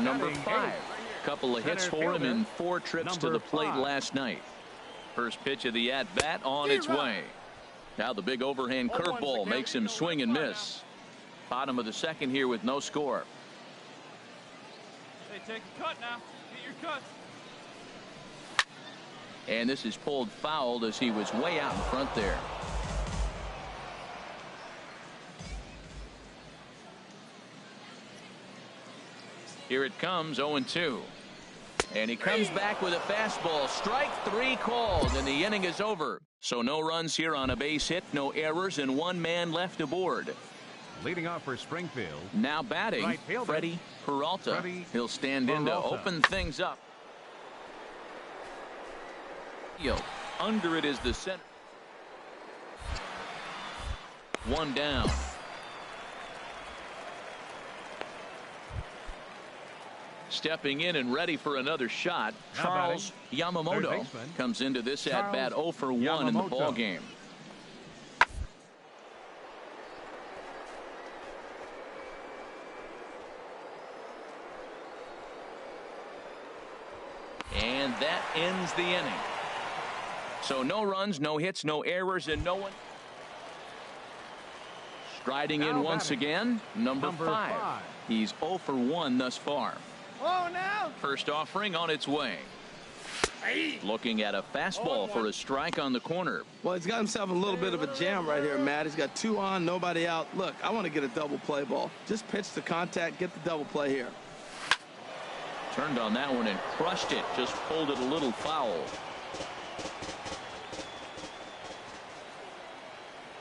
number 5. Couple of hits for him in 4 trips to the plate last night. First pitch of the at-bat on its way. Now the big overhand curveball makes him swing and miss. Bottom of the second here with no score. Hey, take a cut now. Get your cuts. And this is pulled foul as he was way out in front there. Here it comes, 0-2. And he comes back with a fastball. Strike 3 called, and the inning is over. So no runs here on a base hit, no errors, and 1 man left aboard. Leading off for Springfield. Now batting, right fielder, Freddie Peralta. He'll stand in to open things up. Under it is the center. 1 down. Stepping in and ready for another shot, Charles Yamamoto comes into this at-bat 0 for 1 in the ball game. And that ends the inning. So no runs, no hits, no errors, and no one. Striding in once again, number 5. He's 0 for 1 thus far. Oh, now. First offering on its way. Looking at a fastball for a strike on the corner. Well, he's got himself a little bit of a jam right here, Matt. He's got 2 on, nobody out. Look, I want to get a double play ball. Just pitch the contact, get the double play here. Turned on that one and crushed it. Just pulled it a little foul.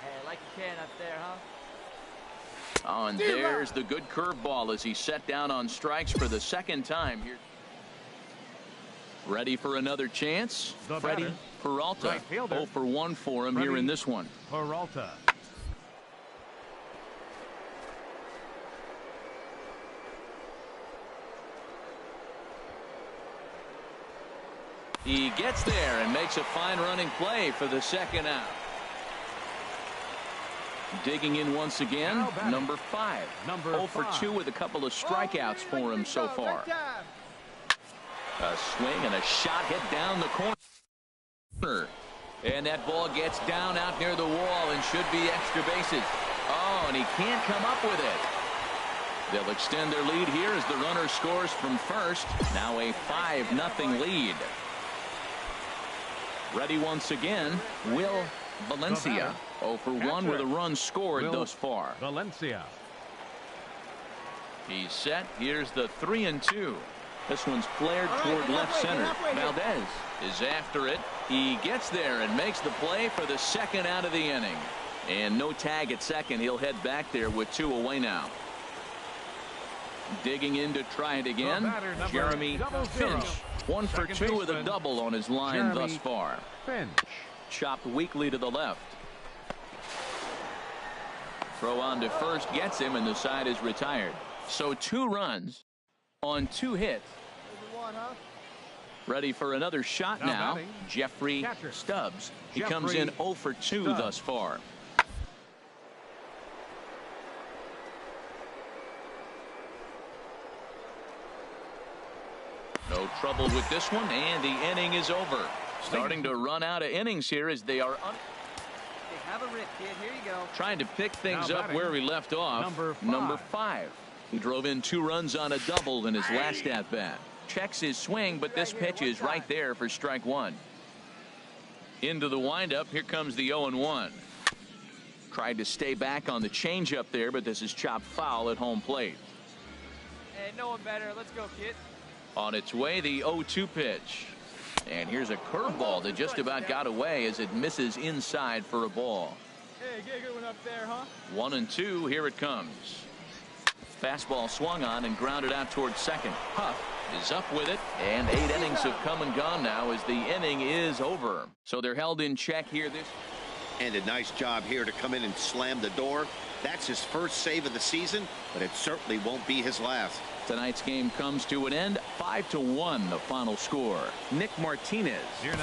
Hey, like you can up there, huh? Oh, and there's the good curveball as he set down on strikes for the 2nd time here. Ready for another chance? Freddie Peralta. Right fielder. 0 for 1 for him here in this one. Peralta. He gets there and makes a fine running play for the 2nd out. Digging in once again, number 5. 0 for 2 with a couple of strikeouts for him so far. A swing and a shot hit down the corner. And that ball gets down out near the wall and should be extra bases. Oh, and he can't come up with it. They'll extend their lead here as the runner scores from first. Now a 5-0 lead. Ready once again, Will Valencia. 0 for 1 with a run scored thus far. Valencia. He's set. Here's the 3-2. This one's flared toward left center. Valdez is after it. He gets there and makes the play for the 2nd out of the inning. And no tag at second. He'll head back there with 2 away now. Digging in to try it again, Jeremy Finch. 1 for 2 with a double on his line thus far. Finch. Chopped weakly to the left. Throw on to first gets him, and the side is retired. So 2 runs on 2 hits. Ready for another shot now. Jeffrey Stubbs. He comes in 0 for 2 thus far. No trouble with this one, and the inning is over. Starting to run out of innings here as they are Have a rip, kid. Here you go. trying to pick things up where he left off. Number 5. He drove in 2 runs on a double in his last at-bat. Checks his swing, but this pitch is right there for strike 1. Into the windup. Here comes the 0-1. Tried to stay back on the changeup there, but this is chopped foul at home plate. Hey, no one better. Let's go, kid. On its way, the 0-2 pitch. And here's a curveball that just about got away as it misses inside for a ball. Hey, get a good one up there, huh? 1-2. Here it comes. Fastball swung on and grounded out towards second. Huff is up with it, and 8 innings have come and gone now as the inning is over. So they're held in check here. And a nice job here to come in and slam the door. That's his first save of the season, but it certainly won't be his last. Tonight's game comes to an end, 5-1 the final score. Nick Martinez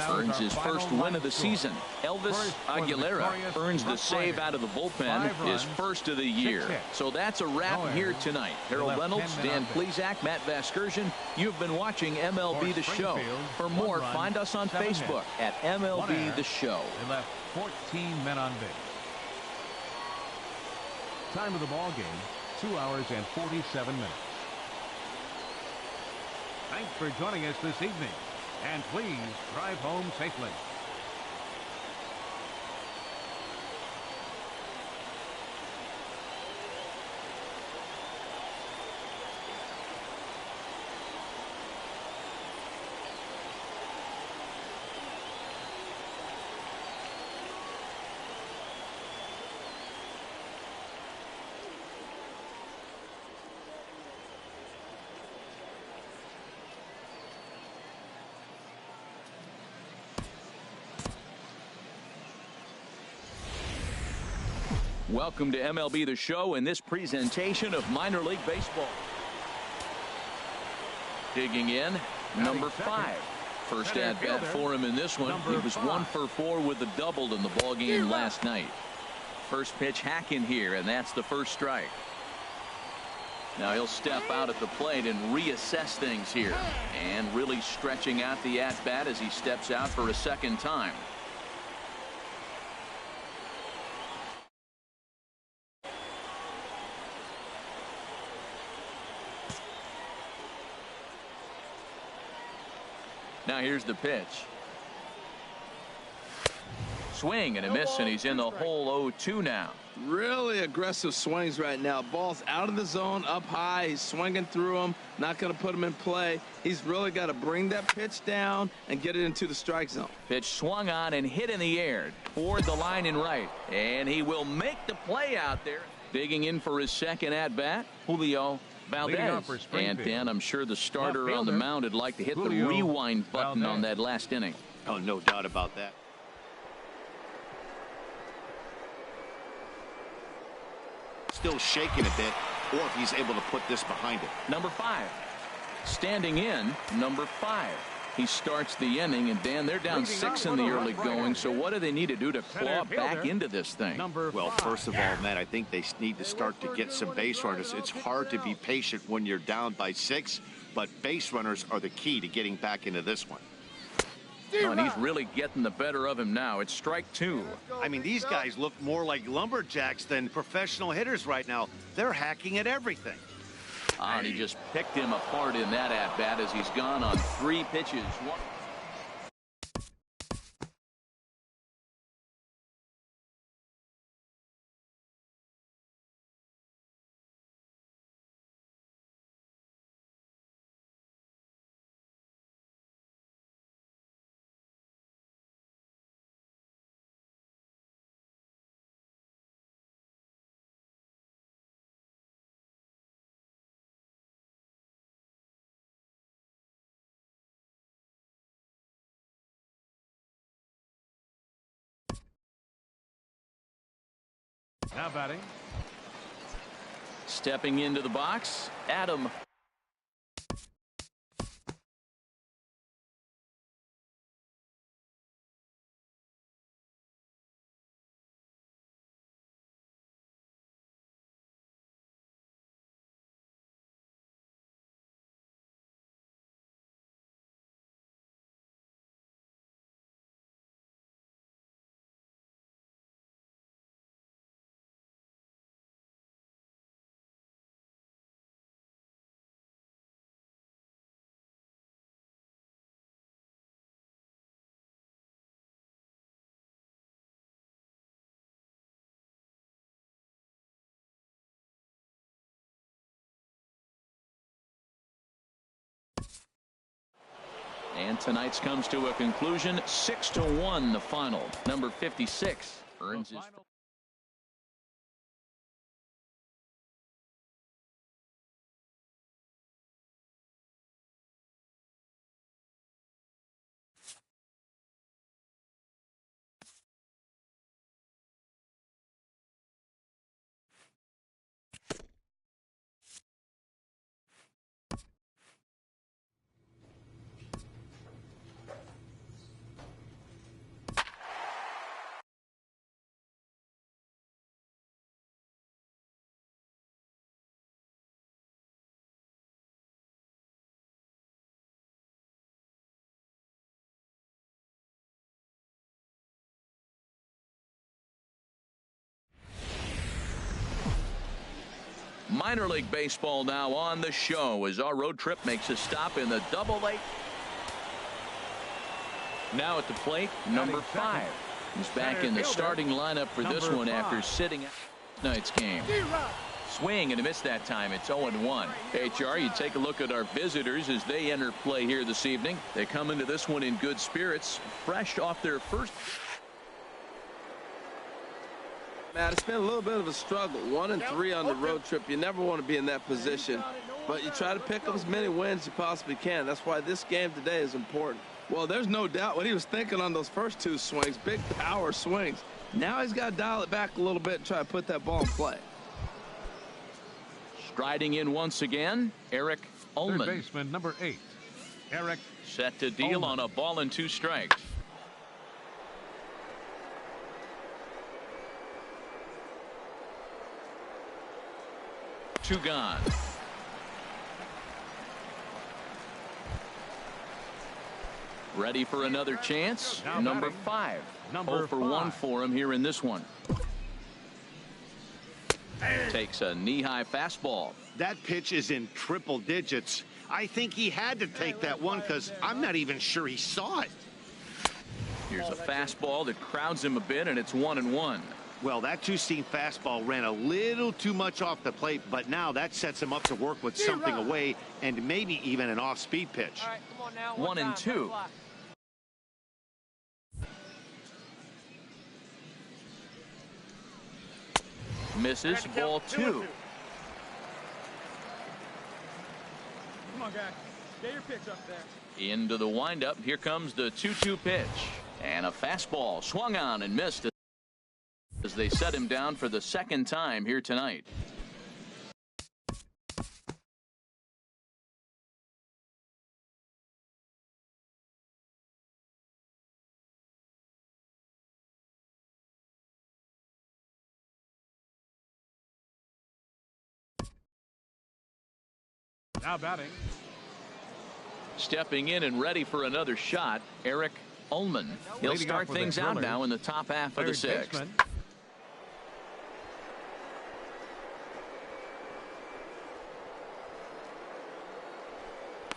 earns his first win of the season. Elvis Aguilera earns the save out of the bullpen, his first of the year. So that's a wrap here tonight. Harold Reynolds, Dan Plesac, Matt Vasgersian, you've been watching MLB The Show. For more, find us on Facebook at MLB The Show. They left 14 men on base. Time of the ball game, 2 hours and 47 minutes. Thanks for joining us this evening, and please drive home safely. Welcome to MLB The Show in this presentation of minor league baseball. Digging in, number 5. First at bat for him in this one. He was 1 for 4 with a double in the ball game last night. First pitch hacking here, and that's the first strike. Now he'll step out at the plate and reassess things here, and really stretching out the at bat as he steps out for a second time. Now here's the pitch. Swing and a miss, and he's in the hole 0-2 now. Really aggressive swings right now. Ball's out of the zone, up high. He's swinging through them, not going to put him in play. He's really got to bring that pitch down and get it into the strike zone. Pitch swung on and hit in the air toward the line and right, and he will make the play out there. Digging in for his second at bat, Julio Valdez. And Dan, I'm sure the starter on the mound would like to hit the rewind button on that last inning. Oh, no doubt about that. Still shaking a bit, or if he's able to put this behind him. Number 5. Standing in, number 5. He starts the inning, and Dan, they're down 6 in the early going, so what do they need to do to claw back into this thing? Well, first of all, Matt, I think they need to start to get some base runners. It's hard to be patient when you're down by 6, but base runners are the key to getting back into this one. Oh, and he's really getting the better of him now. It's strike 2. I mean, these guys look more like lumberjacks than professional hitters right now. They're hacking at everything. And he just picked him apart in that at-bat as he's gone on 3 pitches. Now batting. Stepping into the box, Adam And tonight's comes to a conclusion, 6-1 the final. Number 56 earns his Minor league baseball now on the show as our road trip makes a stop in the Double-A. Now at the plate, number 5. He's back in the starting lineup for this one after sitting out tonight's game. Swing and a miss that time. It's 0-1. HR, you take a look at our visitors as they enter play here this evening. They come into this one in good spirits, fresh off their first. Matt, it's been a little bit of a struggle. 1-3 on the road trip. You never want to be in that position, but you try to pick up as many wins as you possibly can. That's why this game today is important. Well, there's no doubt what he was thinking on those first 2 swings. Big power swings. Now he's got to dial it back a little bit and try to put that ball in play. Striding in once again, Eric Ullman. Third baseman, number 8, Eric. Set to deal Ullman. on a ball and 2 strikes. Two gone. Ready for another chance. Now Number batting, 5. number 0 for 1 5. for him here in this one. Takes a knee-high fastball. That pitch is in triple digits. I think he had to take that one because I'm not even sure he saw it. Here's a fastball that crowds him a bit, and it's 1-1. Well, that 2-seam fastball ran a little too much off the plate, but now that sets him up to work with something away and maybe even an off-speed pitch. All right, come on now. 1-2. Misses, ball 2. Come on, guys. Get your pitch up there. Into the windup. Here comes the 2-2 pitch. And a fastball swung on and missed as they set him down for the second time here tonight. Now batting, Stepping in and ready for another shot, Eric Ullman. He'll Leading start off with things the out Drillers, now in the top half of the third 6th. baseman.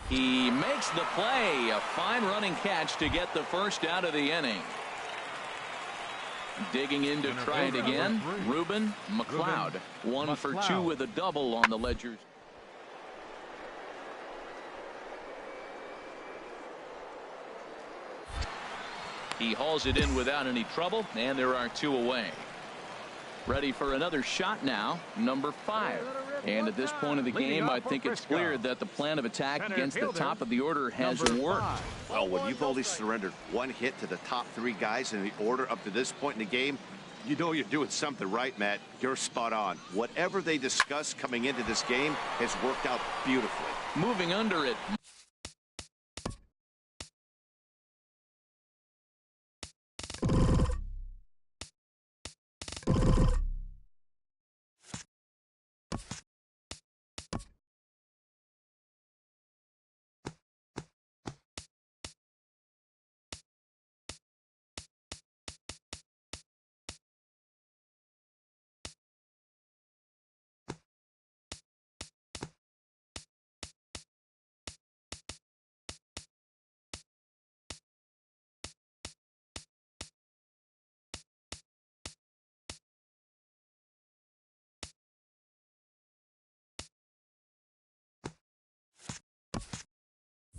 He makes the play. A fine running catch to get the first out of the inning. Digging in to try it again, Ruben McLeod. 1 for 2 with a double on the ledger. He hauls it in without any trouble, and there are 2 away. Ready for another shot now, number 5. And at this point of the game, I think it's clear that the plan of attack against the top of the order has worked. Well, when you've only surrendered 1 hit to the top 3 guys in the order up to this point in the game, you know you're doing something right, Matt. You're spot on. Whatever they discussed coming into this game has worked out beautifully. Moving under it.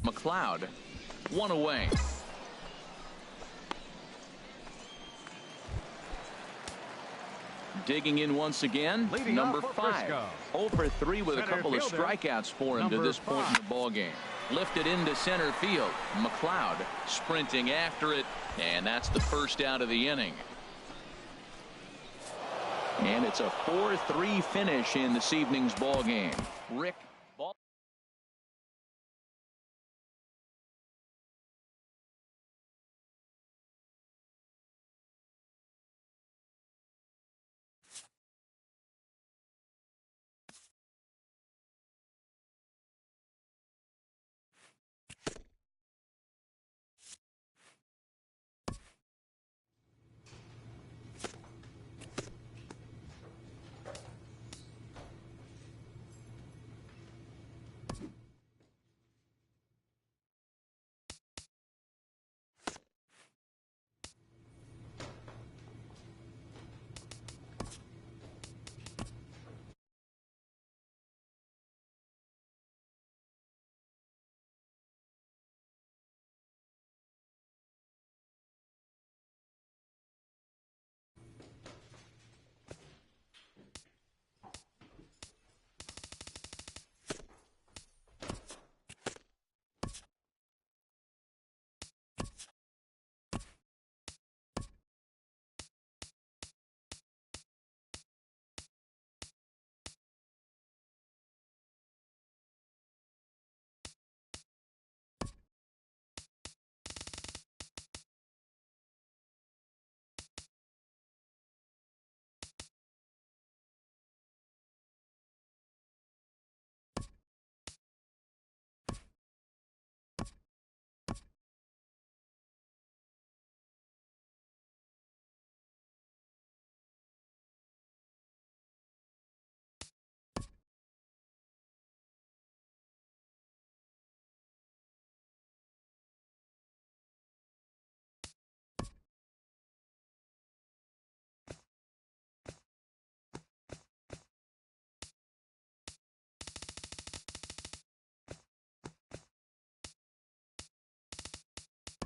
McLeod, 1 away. Digging in once again, Leading number off for 5. Frisco. 0 for 3 with a Center couple of fielder, strikeouts for him to number this point in 5. the ball game. Lifted into center field. McLeod sprinting after it, and that's the first out of the inning. And it's a 4-3 finish in this evening's ball game. Rick Ball.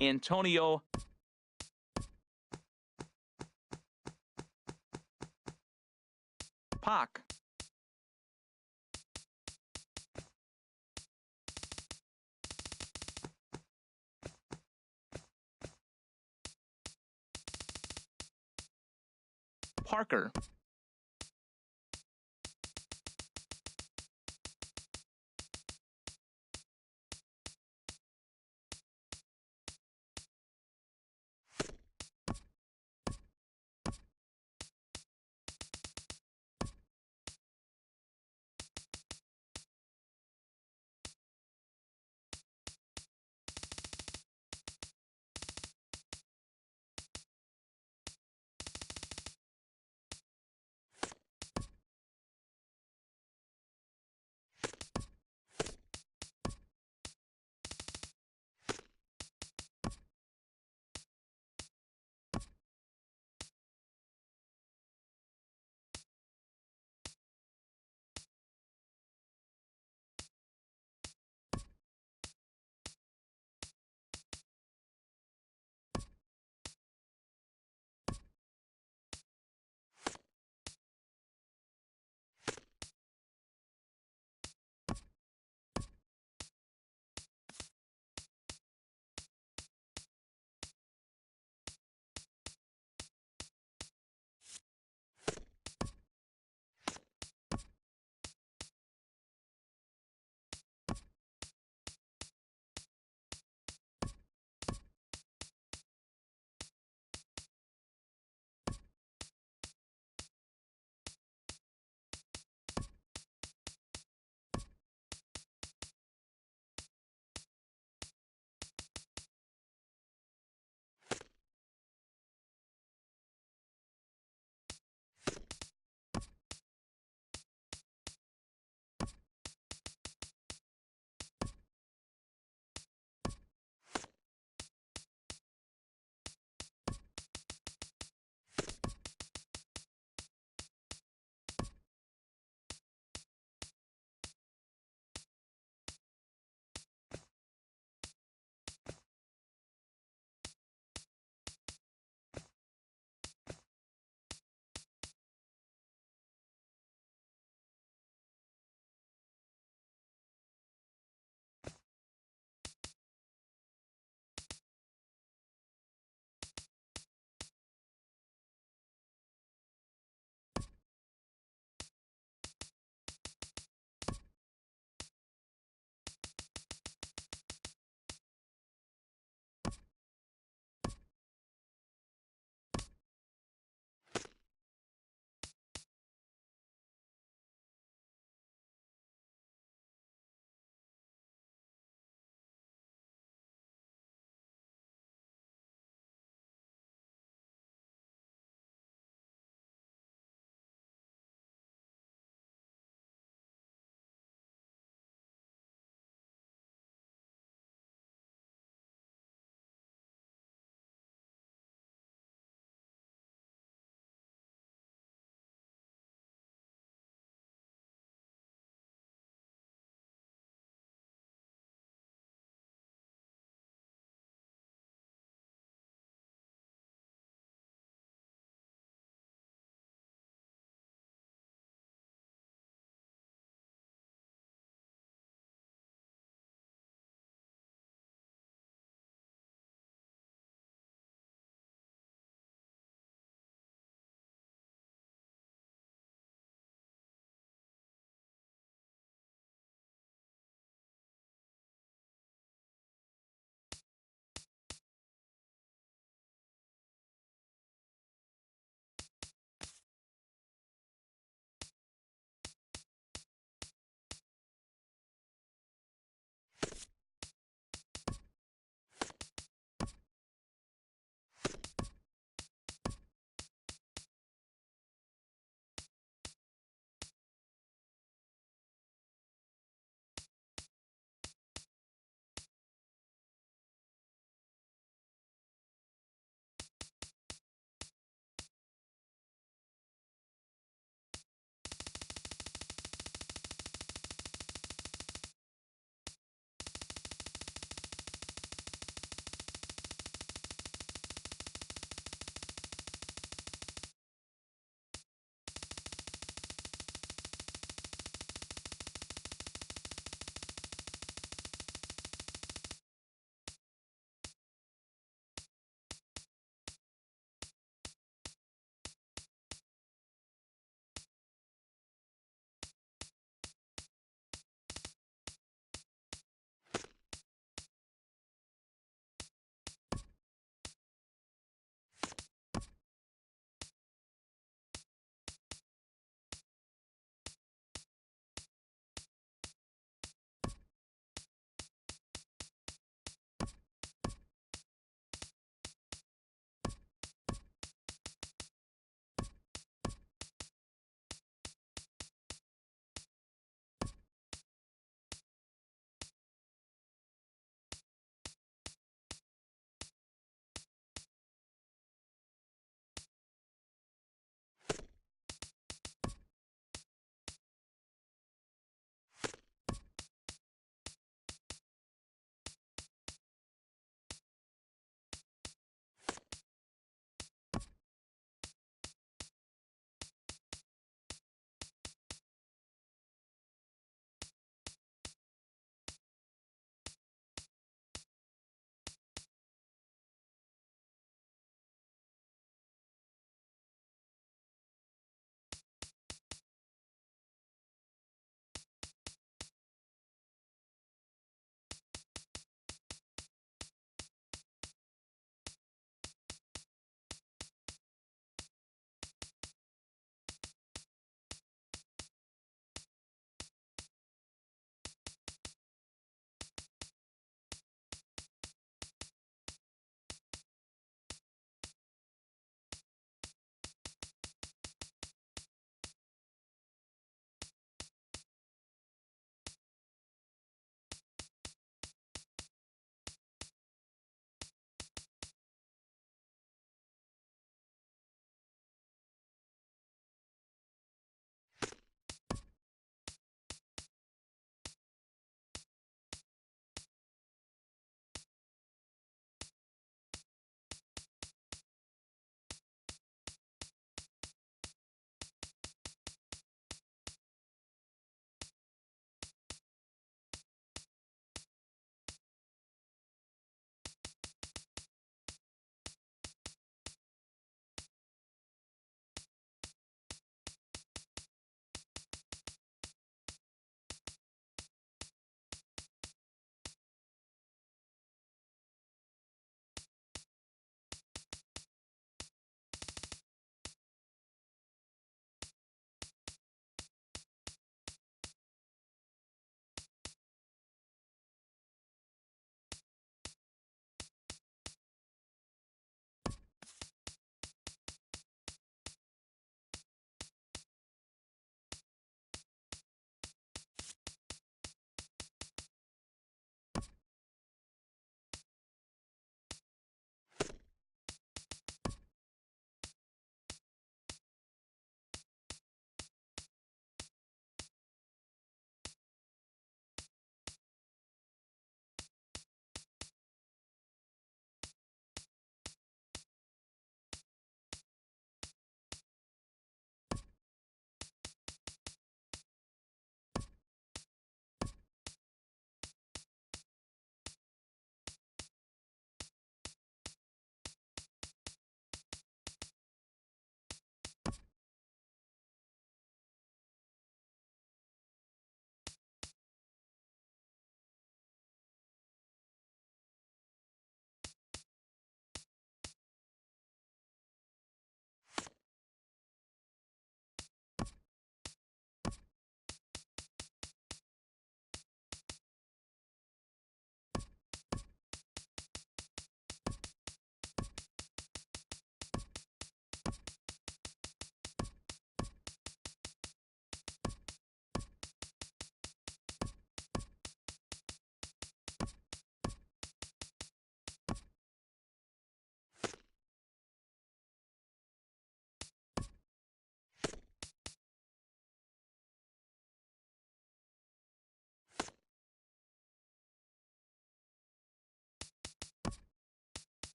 Antonio Pac. Parker.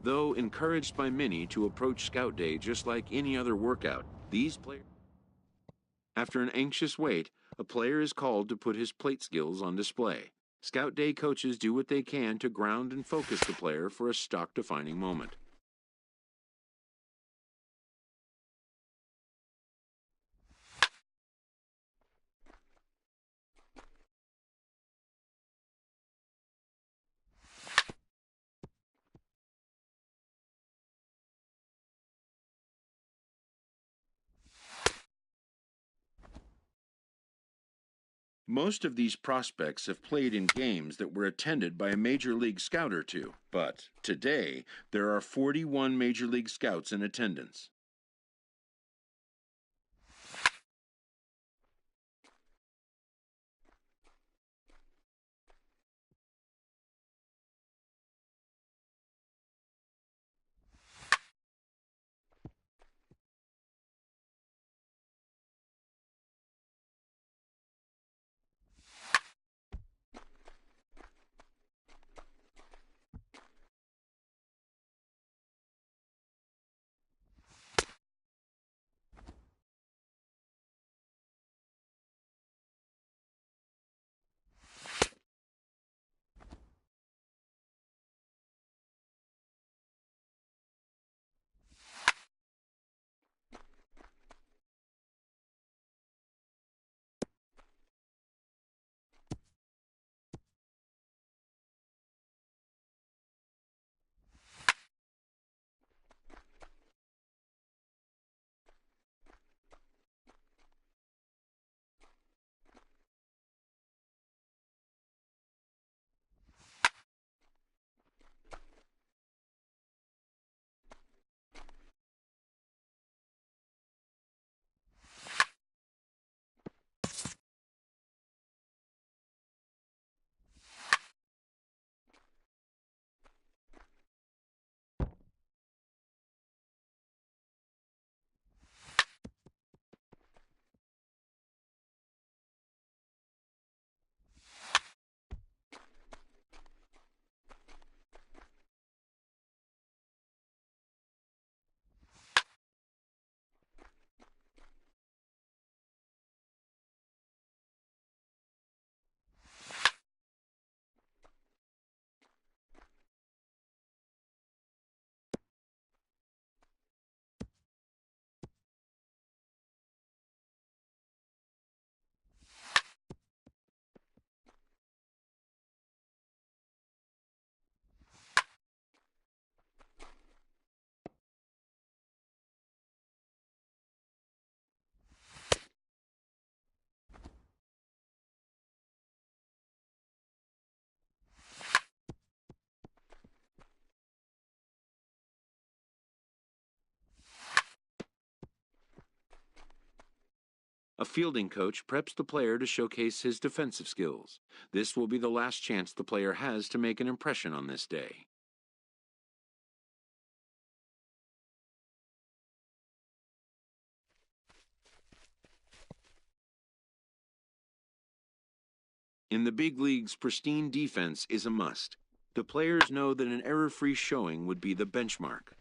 Though encouraged by many to approach Scout Day just like any other workout, these players... After an anxious wait, a player is called to put his plate skills on display. Scout Day coaches do what they can to ground and focus the player for a stock-defining moment. Most of these prospects have played in games that were attended by a Major League Scout or two, but today there are 41 Major League Scouts in attendance. A fielding coach preps the player to showcase his defensive skills. This will be the last chance the player has to make an impression on this day. In the big leagues, pristine defense is a must. The players know that an error-free showing would be the benchmark.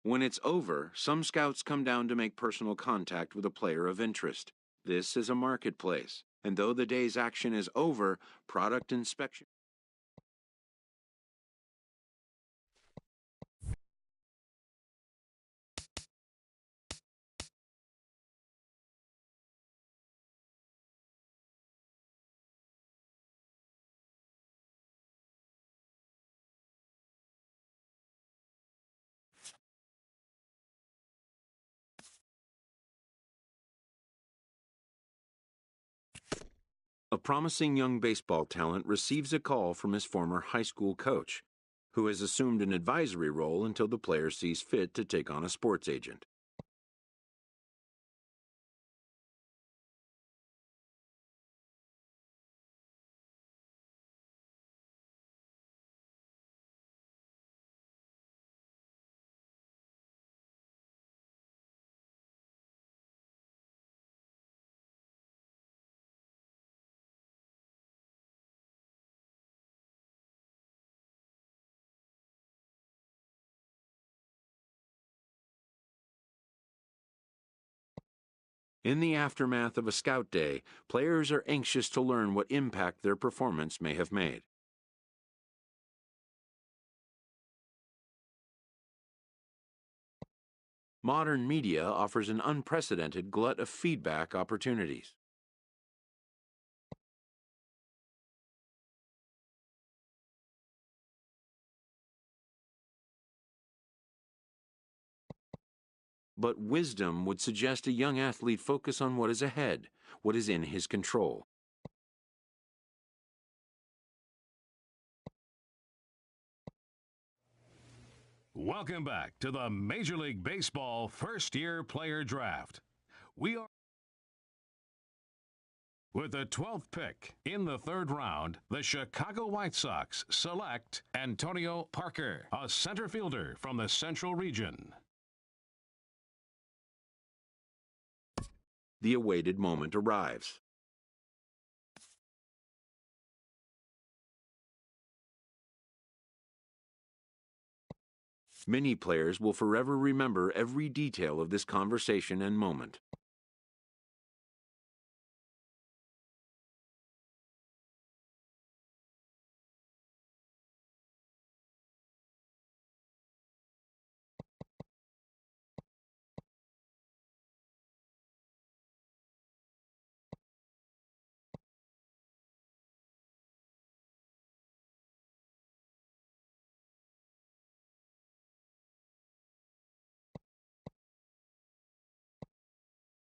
When it's over, some scouts come down to make personal contact with a player of interest. This is a marketplace, and though the day's action is over, product inspection. A promising young baseball talent receives a call from his former high school coach, who has assumed an advisory role until the player sees fit to take on a sports agent. In the aftermath of a scout day, players are anxious to learn what impact their performance may have made. Modern media offers an unprecedented glut of feedback opportunities. But wisdom would suggest a young athlete focus on what is ahead, what is in his control. Welcome back to the Major League Baseball first-year player draft. We are with the 12th pick in the third round, the Chicago White Sox select Antonio Parker, a center fielder from the Central Region. The awaited moment arrives. Many players will forever remember every detail of this conversation and moment.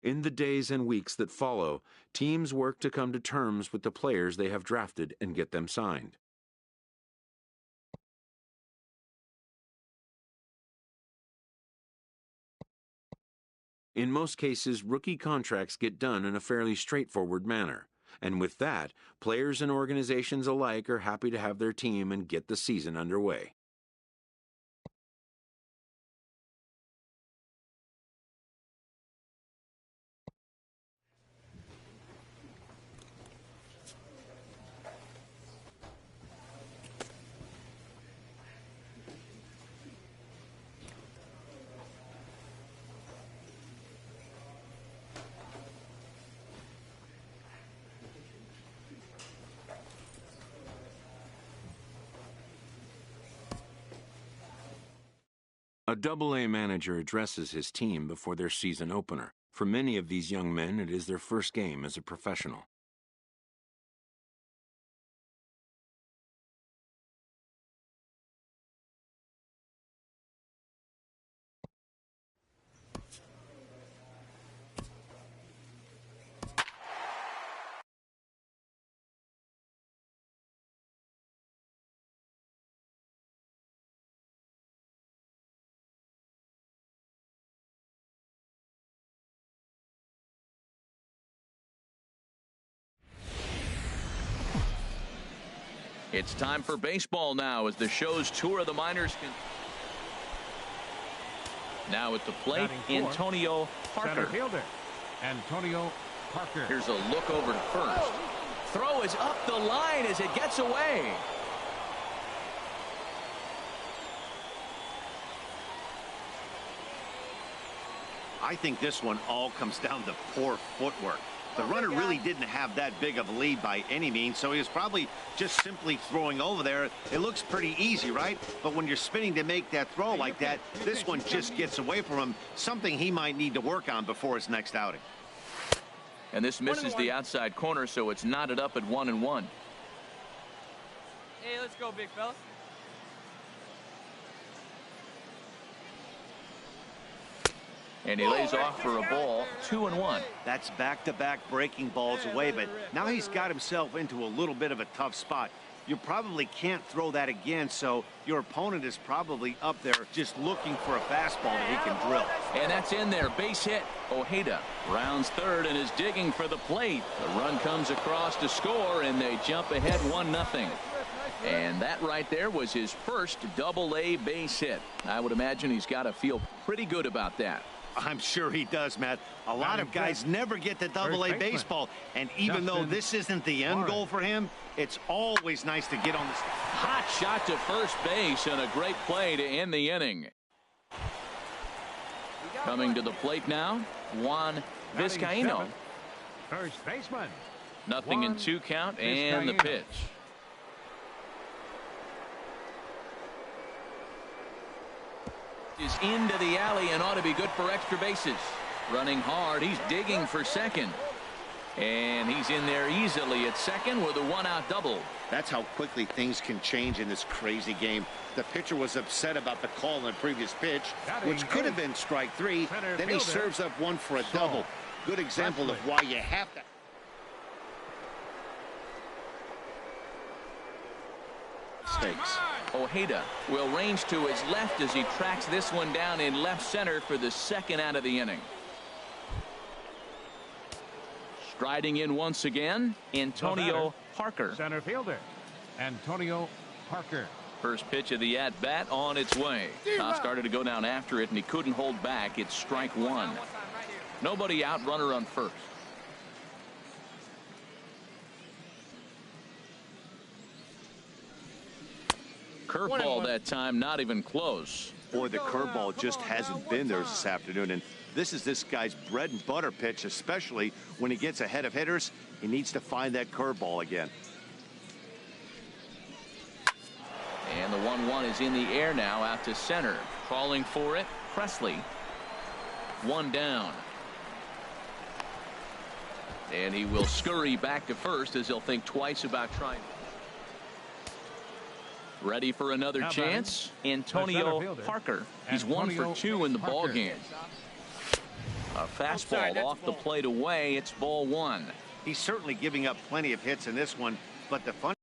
In the days and weeks that follow, teams work to come to terms with the players they have drafted and get them signed. In most cases, rookie contracts get done in a fairly straightforward manner. And with that, players and organizations alike are happy to have their team and get the season underway. A Double-A manager addresses his team before their season opener. For many of these young men, it is their first game as a professional. It's time for baseball now as the show's tour of the minors can. Now at the plate, Antonio Parker. Center fielder, Antonio Parker. Here's a look over to first. Throw is up the line as it gets away. I think this one all comes down to poor footwork. The runner really didn't have that big of a lead by any means, so he was probably just simply throwing over there. It looks pretty easy, right? But when you're spinning to make that throw like that, this one just gets away from him, something he might need to work on before his next outing. And this misses the outside corner, so it's knotted up at 1-1. Hey, let's go, big fella. And he lays off for a ball, 2-1. That's back-to-back breaking balls away, but now he's got himself into a little bit of a tough spot. You probably can't throw that again, so your opponent is probably up there just looking for a fastball that he can drill. And that's in there, base hit. Ojeda rounds third and is digging for the plate. The run comes across to score, and they jump ahead 1-0. And that right there was his first double-A base hit. I would imagine he's got to feel pretty good about that. I'm sure he does, Matt. A lot of guys never get to double-A baseball, and even though this isn't the end goal for him, it's always nice to get on this. Hot shot to first base and a great play to end the inning. Coming to the plate now, Juan Vizcaino. First baseman. Nothing in 2 count and the pitch. Is into the alley and ought to be good for extra bases. Running hard, he's digging for second. And he's in there easily at second with a 1-out double. That's how quickly things can change in this crazy game. The pitcher was upset about the call on the previous pitch, which could have been strike 3. Then he serves up one for a double. Good example of why you have to. Mistakes. Ojeda will range to his left as he tracks this one down in left center for the second out of the inning. Striding in once again, Antonio Parker. Center fielder, Antonio Parker. First pitch of the at-bat on its way. Started to go down after it, and he couldn't hold back. It's strike 1. Nobody out, runner on first. Curveball that time, not even close. Boy, the curveball just hasn't been there this afternoon, and this is this guy's bread and butter pitch, especially when he gets ahead of hitters. He needs to find that curveball again. And the 1-1 is in the air now, out to center. Crawling for it, Presley. 1 down. And he will scurry back to first as he'll think twice about trying. Ready for another chance, Antonio Parker. He's 1 for 2 in the ball game. A fastball off the plate away. It's ball 1. He's certainly giving up plenty of hits in this one, but the funny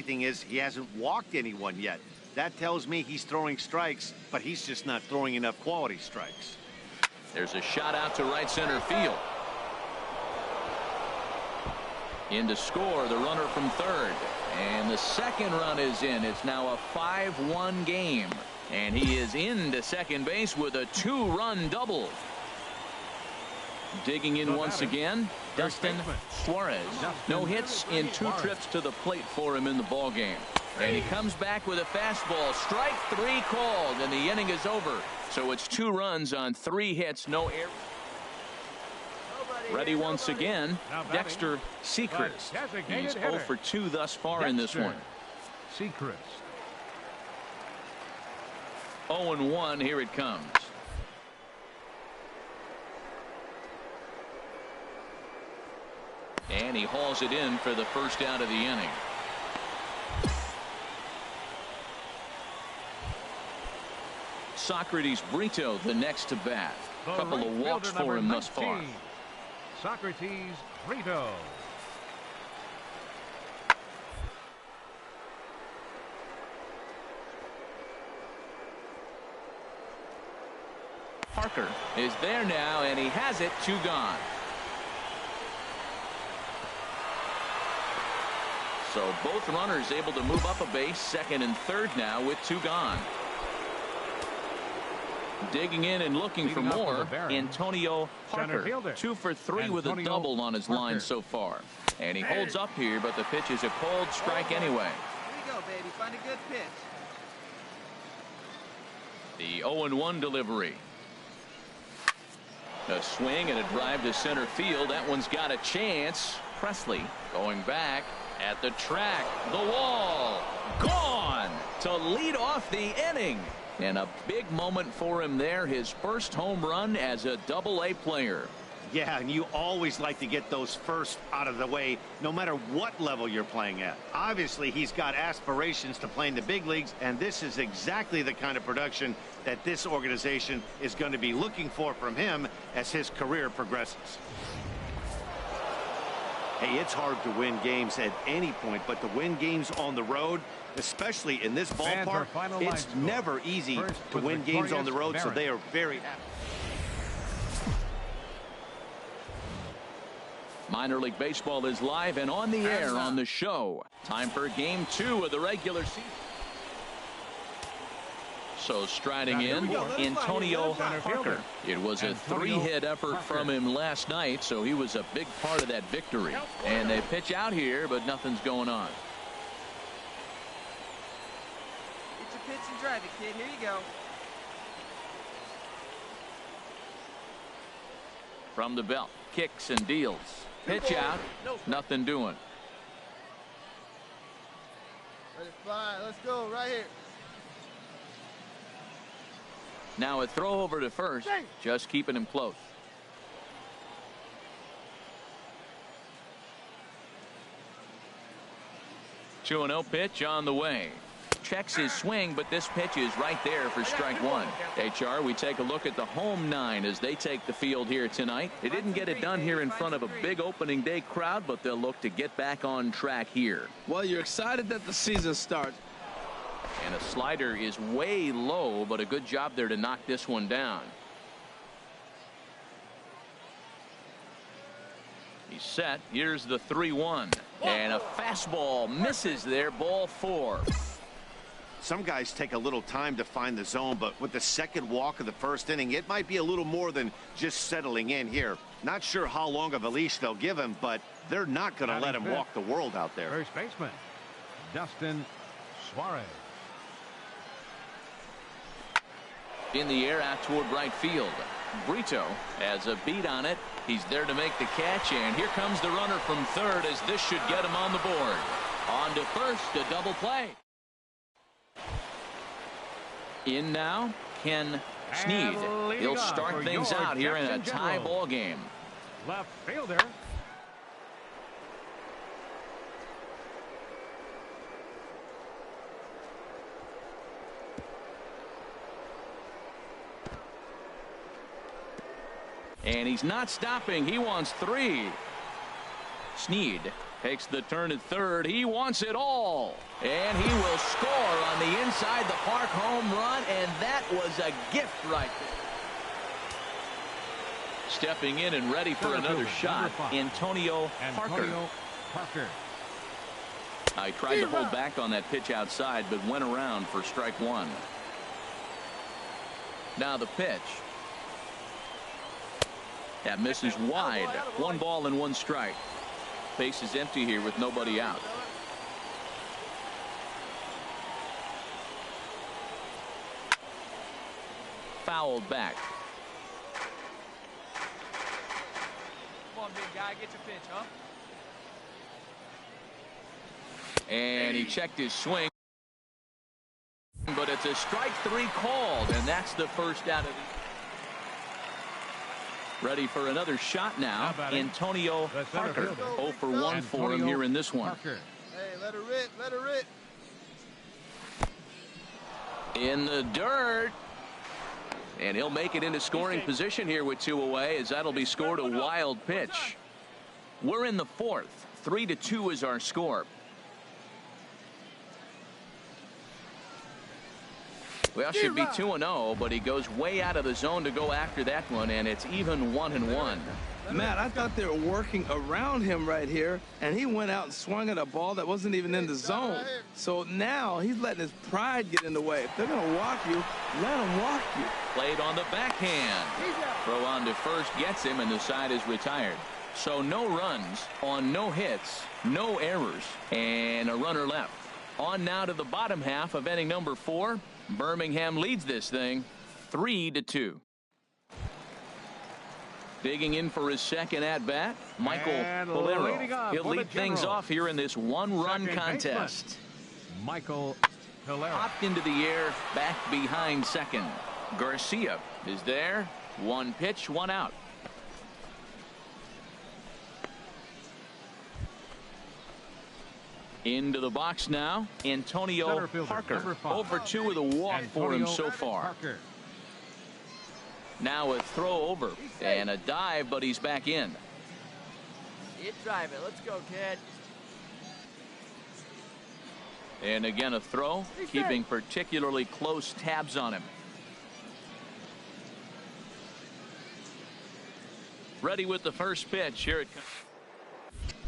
thing is he hasn't walked anyone yet. That tells me he's throwing strikes, but he's just not throwing enough quality strikes. There's a shot out to right center field. In to score, the runner from third. And the second run is in. It's now a 5-1 game. And he is into second base with a 2-run double. Digging in once again, Dustin Suarez. No hits in 2 trips to the plate for him in the ball game. And he comes back with a fastball. Strike 3 called, and the inning is over. So it's 2 runs on 3 hits, no errors. Ready once again, Dexter Sechrist. He's 0 for 2 thus far in this one. Sechrist. 0-1, here it comes. And he hauls it in for the first out of the inning. Socrates Brito, the next to bat. A couple of walks for him thus far. Socrates Brito. Parker is there now, and he has it. 2 gone. So both runners able to move up a base, second and third now with 2 gone. Digging in and looking for more, Antonio Parker. 2 for 3 with a double on his line so far. And he holds up here, but the pitch is a cold strike anyway. Here you go, baby. Find a good pitch. The 0-1 delivery. A swing and a drive to center field. That one's got a chance. Presley going back at the track. The wall. Gone to lead off the inning. And a big moment for him there. His first home run as a Double-A player. Yeah, and you always like to get those first out of the way, no matter what level you're playing at. Obviously, he's got aspirations to play in the big leagues, and this is exactly the kind of production that this organization is going to be looking for from him as his career progresses. Hey, it's hard to win games at any point, but to win games on the road, especially in this ballpark, it's never easy to win games on the road, so they are very happy. Minor League Baseball is live and on the air on the show. Time for Game 2 of the regular season. So striding in, Antonio Parker. It was a 3-hit effort from him last night, so he was a big part of that victory. And they pitch out here, but nothing's going on. Get your pitch and drive it, kid. Here you go. From the belt, kicks and deals. Pitch out, nothing doing. Let it fly. Let's go right here. Now a throw over to first, just keeping him close. Two 2-0 pitch on the way. Checks his swing, but this pitch is right there for strike 1. HR, we take a look at the home 9 as they take the field here tonight. They didn't get it done here in front of a big opening day crowd, but they'll look to get back on track here. Well, you're excited that the season starts. And a slider is way low, but a good job there to knock this one down. He's set. Here's the 3-1. And a fastball misses there. Ball 4. Some guys take a little time to find the zone, but with the second walk of the first inning, it might be a little more than just settling in here. Not sure how long of a leash they'll give him, but they're not going to let him walk the world out there. First baseman, Dustin Suarez. In the air out toward right field. Brito has a beat on it. He's there to make the catch, and here comes the runner from third as this should get him on the board. On to first, a double play. In now, Ken Sneed. He'll start things out here in a tie ball game. Left fielder. And he's not stopping. He wants 3. Sneed takes the turn at third. He wants it all. And he will score on the inside the park home run. And that was a gift right there. Stepping in and ready for another shot, Antonio Parker. I tried to hold back on that pitch outside, but went around for strike 1. Now the pitch. That misses wide. 1 ball and 1 strike. Base is empty here with nobody out. Fouled back. Come on, big guy. Get your pitch, huh? And he checked his swing. But it's a strike 3 called, and that's the first out of the. Ready for another shot now. Antonio Parker. 0 for 1 for him here in this one. Hey, let her rip. Let her rip. In the dirt. And he'll make it into scoring position here with 2 away, as that'll be scored a wild pitch. We're in the 4th. 3-2 is our score. Well, should be 2-0, but he goes way out of the zone to go after that one, and it's even 1-1. Matt, I thought they were working around him right here, and he went out and swung at a ball that wasn't even in the zone. So now he's letting his pride get in the way. If they're going to walk you, let them walk you. Played on the backhand. Throw on to first gets him, and the side is retired. So no runs on no hits, no errors, and a runner left. On now to the bottom half of inning number 4. Birmingham leads this thing 3-2. Digging in for his second at-bat, Michael Polero. He'll lead things off here in this one-run contest. Michael Polero. Popped into the air, back behind second. Garcia is there. One pitch, one out. Into the box now, Antonio Parker. 0-for-2 with a walk for him so far. Now a throw over and a dive, but he's back in. You drive it. Let's go, kid. And again a throw, keeping particularly close tabs on him. Ready with the first pitch. Here it comes.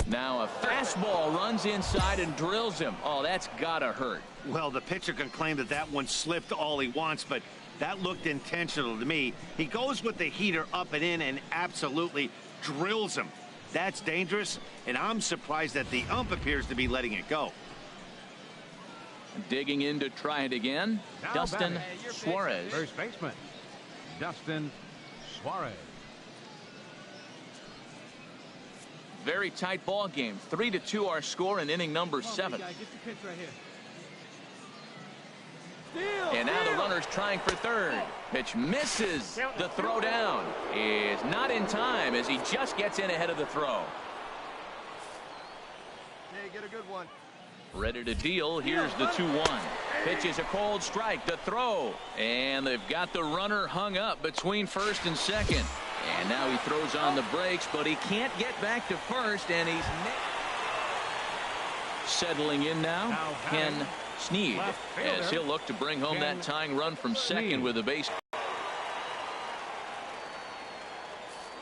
Now a fastball runs inside and drills him. Oh, that's gotta hurt. Well, the pitcher can claim that that one slipped all he wants, but that looked intentional to me. He goes with the heater up and in and absolutely drills him. That's dangerous, and I'm surprised that the ump appears to be letting it go. Digging in to try it again, Now Dustin batting. Suarez. First baseman, Dustin Suarez. Very tight ball game. 3-2 our score in inning number 7. Get your pitch right here. And now the runner's trying for third. Pitch misses. The throw down is not in time as he just gets in ahead of the throw. Hey, get a good one. Ready to deal. Here's the 2-1. Pitch is a cold strike. The throw. And they've got the runner hung up between first and second. And now he throws on the brakes, but he can't get back to first, and he's settling in now. Ken Sneed, as he'll look to bring home that tying run from second with a base.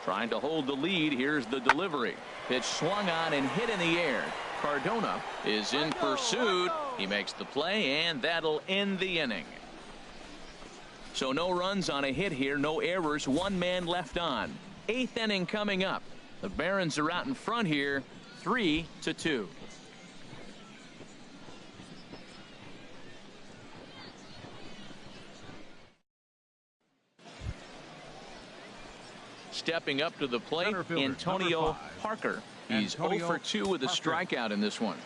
Trying to hold the lead. Here's the delivery. Pitch swung on and hit in the air. Cardona is in pursuit. He makes the play, and that'll end the inning. So no runs on a hit here, no errors, one man left on. 8th inning coming up. The Barons are out in front here, 3-2. Stepping up to the plate, Antonio Parker. He's 0-for-2 with a strikeout in this one.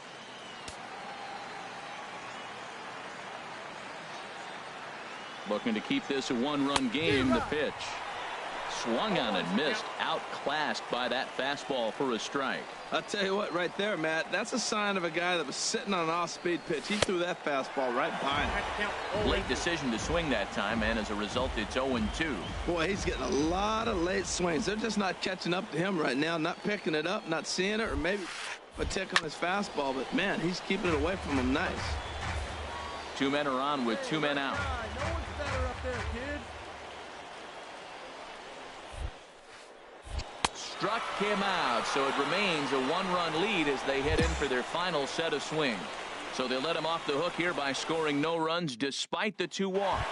Looking to keep this a one-run game. The pitch swung on and missed, outclassed by that fastball for a strike. I'll tell you what, right there, Matt, that's a sign of a guy that was sitting on an off-speed pitch. He threw that fastball right behind him. Late decision to swing that time, and as a result, it's 0-2. Boy, he's getting a lot of late swings. They're just not catching up to him right now, not picking it up, not seeing it, or maybe a tick on his fastball. But, man, he's keeping it away from him nice. 2 men are on with 2 men out. No one's better up there, kid. Struck him out, so it remains a 1-run lead as they head in for their final set of swings. So they let him off the hook here by scoring no runs despite the 2 walks.